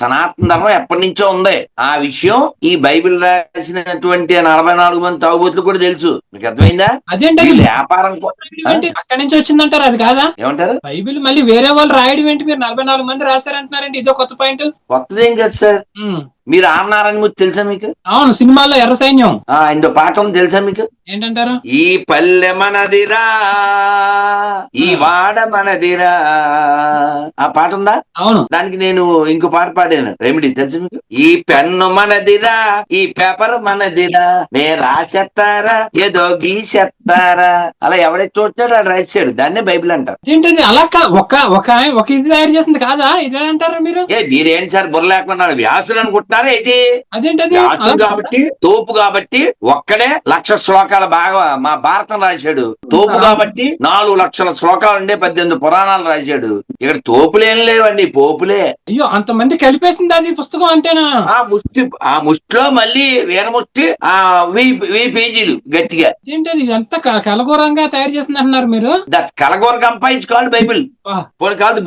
సనాతన ధర్మం ఎప్పటి నుంచో ఉంది. ఆ విషయం ఈ బైబిల్ రాసినటువంటి 44 మంది తాగుబోతులు కూడా తెలుసు. మీకు అర్థమైందా? అదేంటి అది వీళ్ళు వ్యాపారం అక్కడి నుంచి వచ్చిందంటారు, అది కాదా? ఏమంటారు? బైబిల్ మళ్ళీ వేరే వాళ్ళు రాయడం ఏంటి? మీరు 44 మంది రాశారంటున్నారండి, ఇదో కొత్త పాయింట్. కొత్తదేం కదా సార్. మీరు ఆర్ నారాయణమూర్తి తెలుసా మీకు? అవును, సినిమాలో ఎర్ర సైన్యం. ఇందో పాట ఉంది తెలుసా మీకు? ఏంటంటారు? ఈ పల్లె మనదిరా, ఈ వాడ మనదిరా, ఆ పాట ఉందా? అవును. దానికి నేను ఇంకో పాట పాడాను, రెమెడీ తెలుసు మీకు? ఈ పెన్ను మనదిరా, ఈ పేపర్ మనదిరా, నే రాసేస్తారా ఏదో గీసేస్తారా, అలా ఎవడైతే వచ్చాడో ఆడు రాశాడు, దాన్నే బైబిల్ అంటారు. ఏంటది అలా ఒక ఇది తయారు చేసింది కాదా? ఇదే అంటారా మీరు? మీరేంటి సార్ బుర్ర లేకుండా వ్యాసులు అనుకుంటున్నారా ఏంటి? అదేంటది వ్యాసుడు కాబట్టి, తోపు కాబట్టి ఒక్కడే 1,00,000 శ్లోకాలు బాగా మా భారతం రాశాడు. తోపు కాబట్టి 4 లక్షల శ్లోకాలు ఉండే 18 పురాణాలు రాశాడు. ఇక్కడ తోపులేం లేవండి, పోపులే. అయ్యో, అంతమంది కలిపేసింది అది పుస్తకం అంటేనా? ఆ ముష్టిలో మళ్ళీ వీరముష్టి వి పేజీలు గట్టిగా. ఏంటది ఇదంతా కలగూరంగా తయారు చేసింది అంటున్నారు మీరు? కలగూర కంపైజ్ కాల్డ్ బైబిల్. కాదు